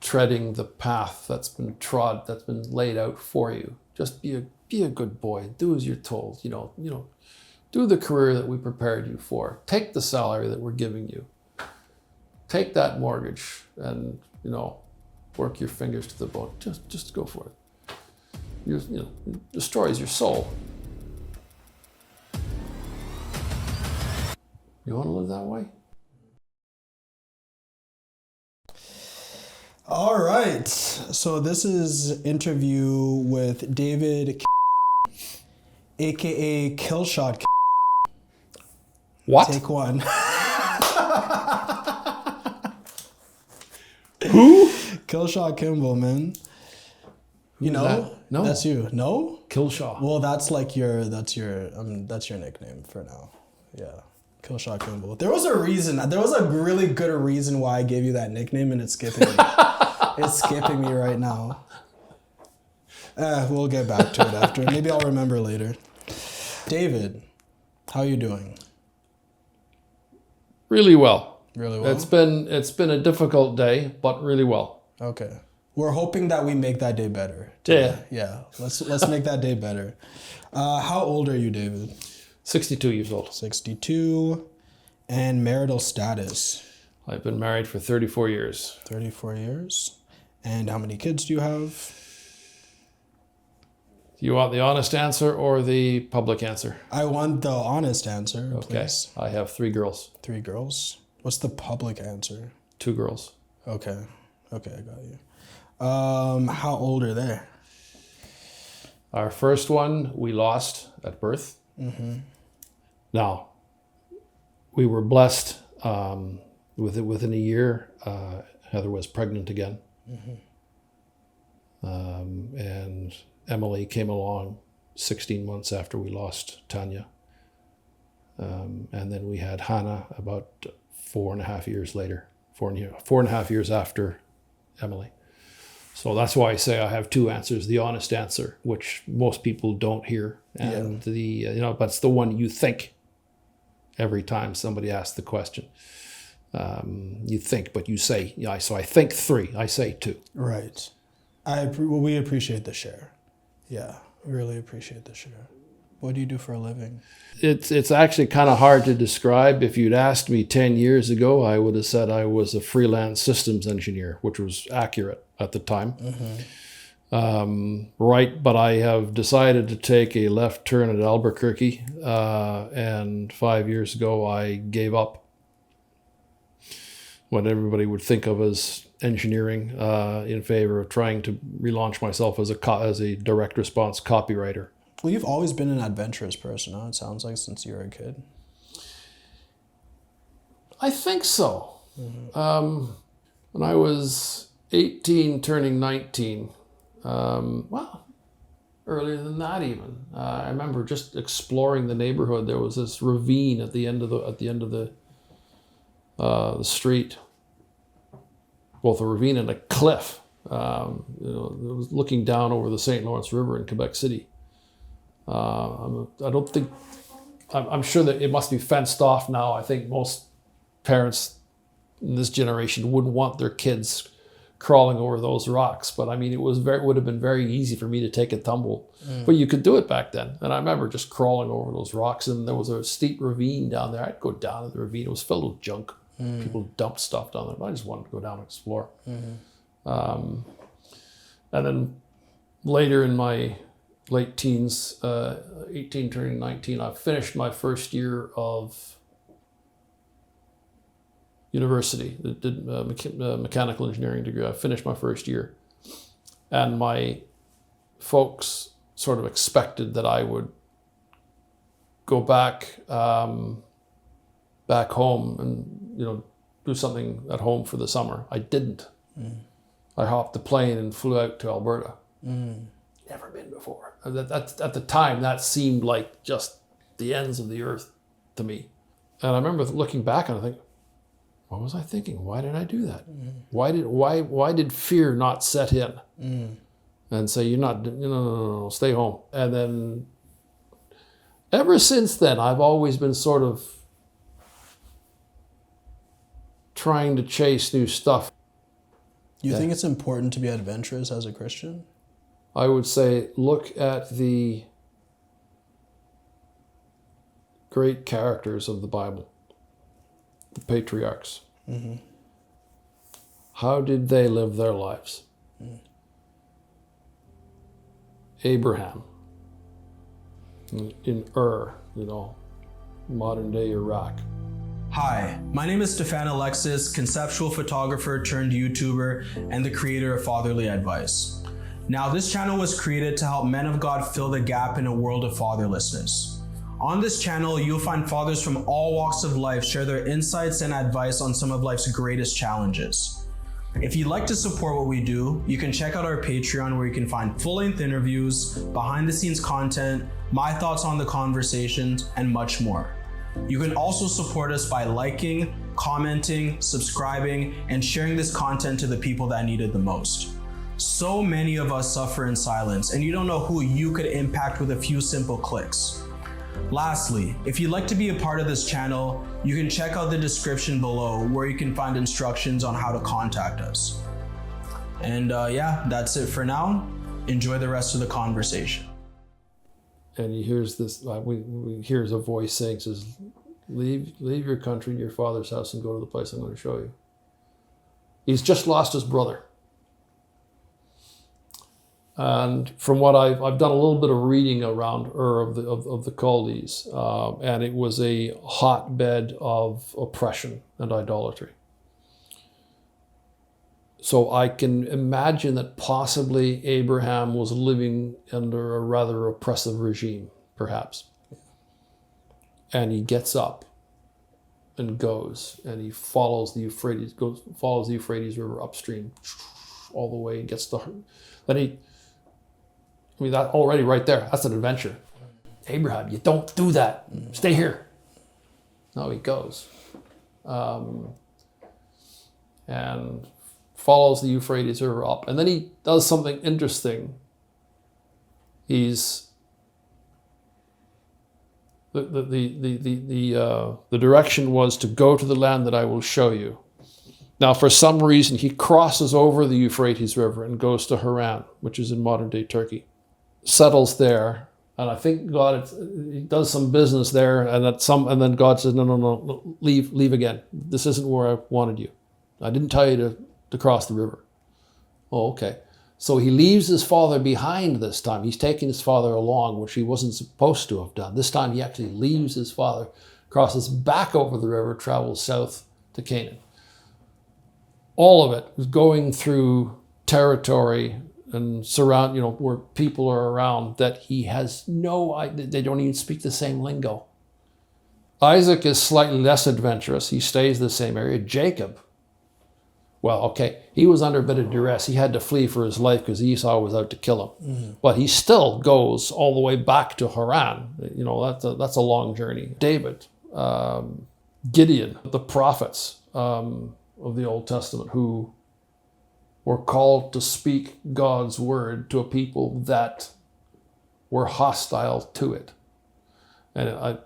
treading the path that's been trod, that's been laid out for you. Just be a good boy. Do as you're told. Do the career that we prepared you for. Take the salary that we're giving you. Take that mortgage and, work your fingers to the bone. Just go for it. It destroys your soul. You want to live that way? All right. So this is interview with David, aka Killshot. What? Take one. Who? Killshot Kimball, man. You know? That? No. That's you. No? Killshot. Well, that's your nickname for now. Yeah. Killshot Kimball. There was a reason. There was a really good reason why I gave you that nickname, and it's skipping me. It's skipping me right now. We'll get back to it after. Maybe I'll remember later. David, how are you doing? Really well. Really well? It's been a difficult day, but really well. Okay. We're hoping that we make that day better today. Yeah. Yeah. Let's make that day better. How old are you, David? 62 years old. 62. And marital status? I've been married for 34 years. 34 years. And how many kids do you have? Do you want the honest answer or the public answer? I want the honest answer, please. I have 3 girls. 3 girls. What's the public answer? 2 girls. Okay, I got you. How old are they? Our first one we lost at birth. Mm-hmm. Now, we were blessed within a year. Heather was pregnant again. Mm-hmm. And Emily came along 16 months after we lost Tanya. And then we had Hannah about 4.5 years later, 4.5 years after Emily. So that's why I say I have 2 answers. The honest answer, which most people don't hear, and but it's the one you think every time somebody asks the question. You think, but you say, so I think 3, I say 2. Right. We appreciate the share. Yeah, really appreciate the share. What do you do for a living? It's actually kind of hard to describe. If you'd asked me 10 years ago, I would have said I was a freelance systems engineer, which was accurate at the time. Mm-hmm. But I have decided to take a left turn at Albuquerque, and 5 years ago I gave up what everybody would think of as engineering in favor of trying to relaunch myself as a direct response copywriter. Well, you've always been an adventurous person, huh? It sounds like since you were a kid. I think so. Mm-hmm. When I was 18, turning 19, earlier than that even. I remember just exploring the neighborhood. There was this ravine at the end of the street, both a ravine and a cliff. It was looking down over the St. Lawrence River in Quebec City. I'm sure that it must be fenced off now. I think most parents in this generation wouldn't want their kids crawling over those rocks. But I mean, it would have been very easy for me to take a tumble. But you could do it back then. And I remember just crawling over those rocks, and there was a steep ravine down there. I'd go down in the ravine. It was filled with junk. People dumped stuff down there. But I just wanted to go down and explore. And then later in my late teens, 18 turning 19, I finished my first year of university. Did mechanical engineering degree. I finished my first year, and my folks sort of expected that I would go back home and do something at home for the summer. I didn't. I hopped the plane and flew out to Alberta. Never been before. At the time, that seemed like just the ends of the earth to me. And I remember looking back and I think, what was I thinking? Why did I do that? Why did fear not set in and say, you're not, no, stay home. And then ever since then, I've always been sort of trying to chase new stuff. You think it's important to be adventurous as a Christian? I would say look at the great characters of the Bible, the patriarchs. Mm-hmm. How did they live their lives? Abraham in Ur, modern day Iraq. Hi, my name is Stefan Alexis, conceptual photographer turned YouTuber and the creator of Fatherly Advice. Now, this channel was created to help men of God fill the gap in a world of fatherlessness. On this channel, you'll find fathers from all walks of life share their insights and advice on some of life's greatest challenges. If you'd like to support what we do, you can check out our Patreon where you can find full-length interviews, behind-the-scenes content, my thoughts on the conversations, and much more. You can also support us by liking, commenting, subscribing, and sharing this content to the people that need it the most. So many of us suffer in silence, and you don't know who you could impact with a few simple clicks. Lastly, if you'd like to be a part of this channel, you can check out the description below where you can find instructions on how to contact us. And that's it for now. Enjoy the rest of the conversation. And he hears this, we hears a voice saying, says, leave your country and your father's house and go to the place I'm going to show you. He's just lost his brother. And from what I've done a little bit of reading around Ur of the Chaldees, and it was a hotbed of oppression and idolatry. So I can imagine that possibly Abraham was living under a rather oppressive regime, perhaps. And he gets up and goes, and he follows the Euphrates River upstream all the way and gets to. That already right there, that's an adventure. Abraham, you don't do that. Stay here. No, he goes. And follows the Euphrates River up. And then he does something interesting. The direction was to go to the land that I will show you. Now, for some reason, he crosses over the Euphrates River and goes to Haran, which is in modern-day Turkey. Settles there, and I think he does some business there, and then God says, no, leave again. This isn't where I wanted you. I didn't tell you to cross the river. Oh, okay. So he leaves his father behind this time. He's taking his father along, which he wasn't supposed to have done. This time he actually leaves his father, crosses back over the river, travels south to Canaan. All of it is going through territory and where people are around that he has no idea. They don't even speak the same lingo. Isaac is slightly less adventurous. He stays the same area. Jacob, well, okay, he was under a bit of duress. He had to flee for his life because Esau was out to kill him. Mm-hmm. But he still goes all the way back to Haran. That's a long journey. David, Gideon, the prophets of the Old Testament who were called to speak God's word to a people that were hostile to it. And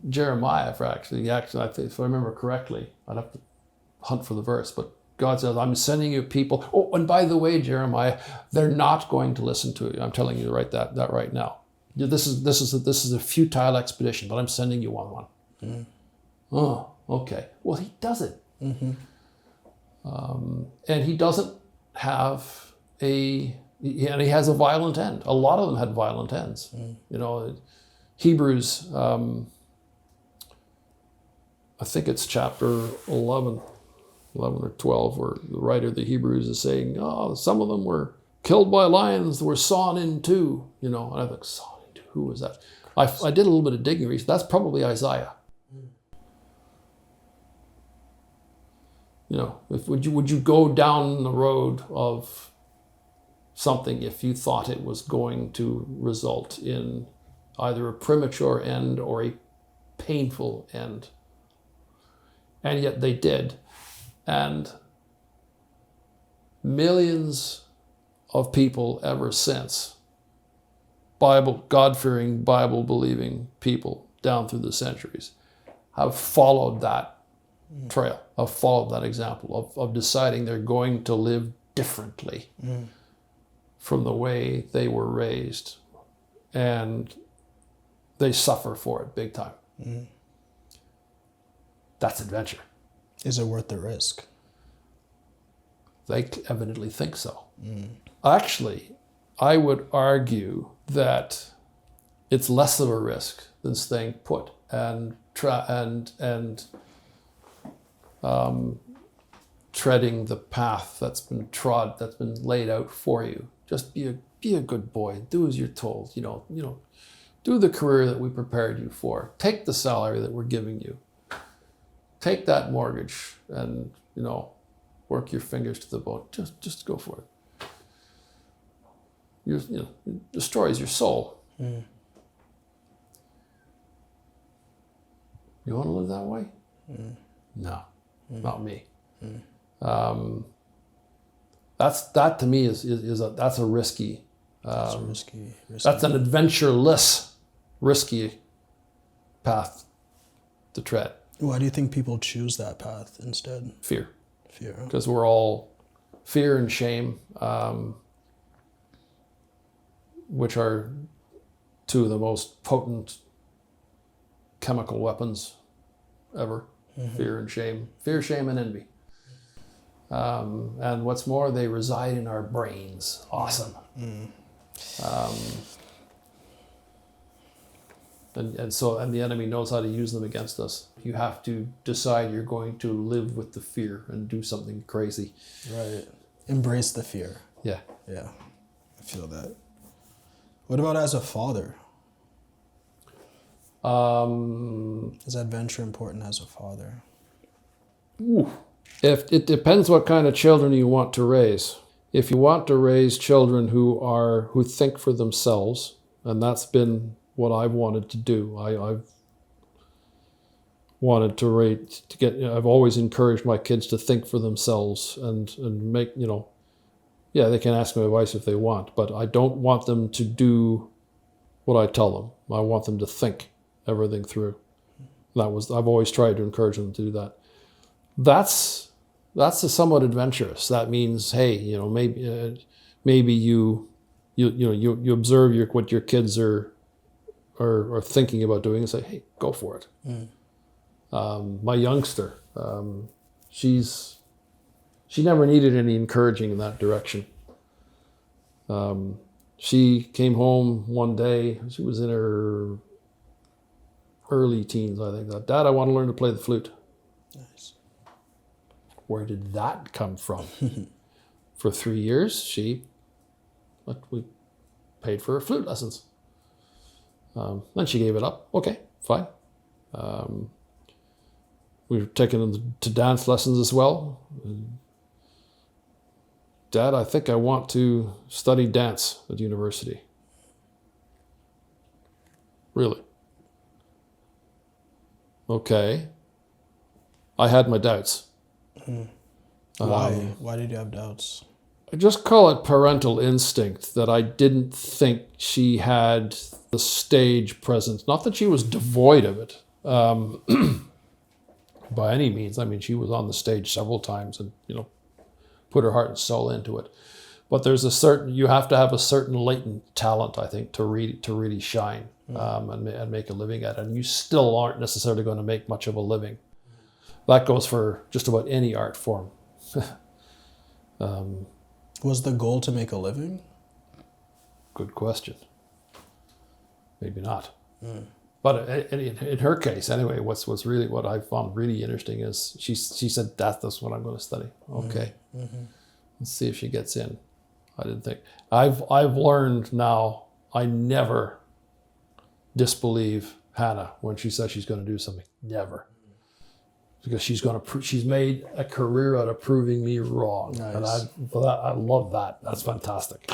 Jeremiah, I think, if I remember correctly, I'd have to hunt for the verse, but God says, I'm sending you people. Oh, and by the way, Jeremiah, they're not going to listen to you. I'm telling you that right now. This is a futile expedition, but I'm sending you on one. Mm. Oh, okay. Well, he does it. Mm-hmm. And he doesn't have and he has a violent end. A lot of them had violent ends. Mm. Hebrews, I think it's chapter 11 or 12, where the writer of the Hebrews is saying, some of them were killed by lions, were sawn in two, and I think, sawn in two, who was that? I did a little bit of digging research. That's probably Isaiah. Would you go down the road of something if you thought it was going to result in either a premature end or a painful end? And yet they did. And millions of people ever since, God-fearing, Bible-believing people down through the centuries, have followed that trail, have followed that example of deciding they're going to live differently from the way they were raised, and they suffer for it big time. That's adventure. Is it worth the risk? They evidently think so. Actually, I would argue that it's less of a risk than staying put and treading the path that's been laid out for you. Just be a good boy. Do as you're told. Do the career that we prepared you for. Take the salary that we're giving you. Take that mortgage and work your fingers to the bone. Just go for it. It destroys your soul. You want to live that way? No, not me. That to me is a risky. Risky. That's an adventureless, risky path to tread. Why do you think people choose that path instead? Fear. Fear. Because we're all fear and shame, which are two of the most potent chemical weapons ever. Fear and shame. Fear, shame, and envy. And what's more, they reside in our brains. Awesome. And the enemy knows how to use them against us. You have to decide you're going to live with the fear and do something crazy. Right. Embrace the fear. Yeah. Yeah. I feel that. What about as a father? Is adventure important as a father? If it depends what kind of children you want to raise. If you want to raise children who think for themselves, and that's been what I've wanted to do. I've wanted to I've always encouraged my kids to think for themselves and make, they can ask my advice if they want, but I don't want them to do what I tell them. I want them to think everything through. I've always tried to encourage them to do that. That's somewhat adventurous. That means, hey, maybe you observe what your kids are thinking about doing and say, hey, go for it. My youngster, she never needed any encouraging in that direction. She came home one day, she was in her early teens, I think. Dad, I want to learn to play the flute. Nice. Where did that come from? For 3 years, we paid for her flute lessons. Then she gave it up. Okay, fine. We were taking them to dance lessons as well. Dad, I think I want to study dance at university. Really? Okay. I had my doubts. Why? Why did you have doubts? I just call it parental instinct, that I didn't think she had the stage presence. Not that she was devoid of it by any means. I mean, she was on the stage several times and, put her heart and soul into it. But you have to have a certain latent talent, I think, to really shine and make a living at it. And you still aren't necessarily going to make much of a living. That goes for just about any art form. Was the goal to make a living? Good question. Maybe not. But in her case, anyway, what I found really interesting is she said, that's what I'm going to study. Okay. Let's see if she gets in. I didn't think. I've learned now, I never disbelieve Hannah when she says she's going to do something. Never. Because she's made a career out of proving me wrong. Nice. And I love that. That's fantastic.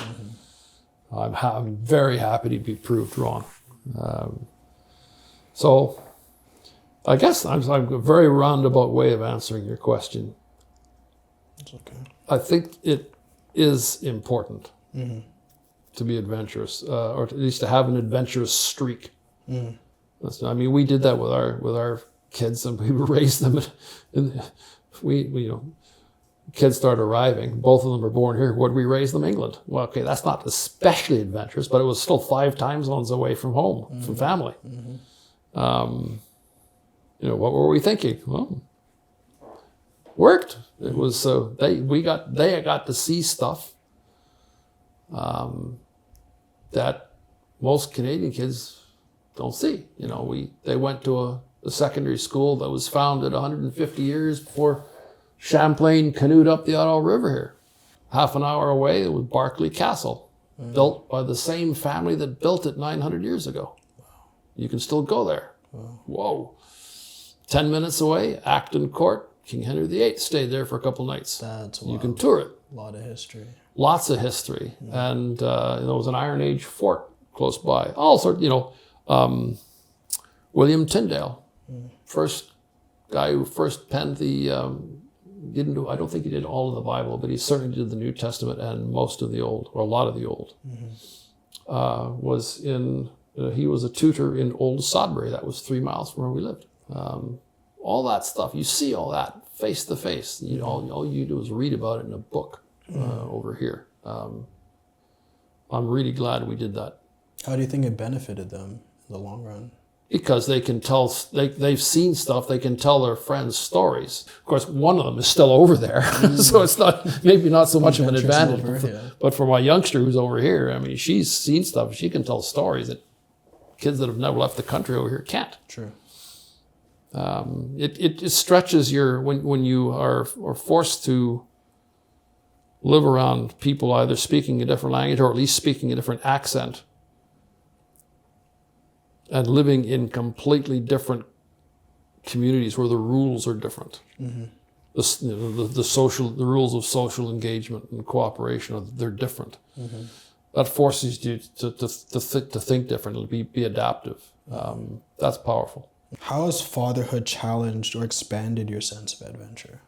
I'm very happy to be proved wrong. So I guess I'm a very roundabout way of answering your question. It's okay. I think it is important to be adventurous, or at least to have an adventurous streak. We did that with our kids, and we raised them. And kids started arriving. Both of them were born here. Would we raise them in England? Well, okay, that's not especially adventurous, but it was still 5 time zones away from home, from family. What were we thinking? Well, worked. It was they got to see stuff that most Canadian kids don't see. They went to a secondary school that was founded 150 years before Champlain canoed up the Ottawa River here. Half an hour away, it was Berkeley Castle, built by the same family that built it 900 years ago. Wow. You can still go there. Wow. Whoa. 10 minutes away, Acton Court, King Henry VIII stayed there for a couple nights. That's wild. You can tour it. A lot of history. Lots of history. And there was an Iron Age fort close by. All sorts, William Tyndale, first guy who first penned the, I don't think he did all of the Bible, but he certainly did the New Testament and most of the Old, or a lot of the Old. He was a tutor in Old Sodbury. That was 3 miles from where we lived. All that stuff, you see all that face to face. All you do is read about it in a book over here. I'm really glad we did that. How do you think it benefited them in the long run? Because they can tell, they've seen stuff, they can tell their friends stories. Of course, one of them is still over there, so it's maybe not so much of an advantage. But for my youngster who's over here, she's seen stuff, she can tell stories that kids that have never left the country over here can't. True. It stretches when you are forced to live around people either speaking a different language or at least speaking a different accent, and living in completely different communities where the rules are different. The rules of social engagement and cooperation, they're different. That forces you to think differently, be adaptive. That's powerful. How has fatherhood challenged or expanded your sense of adventure?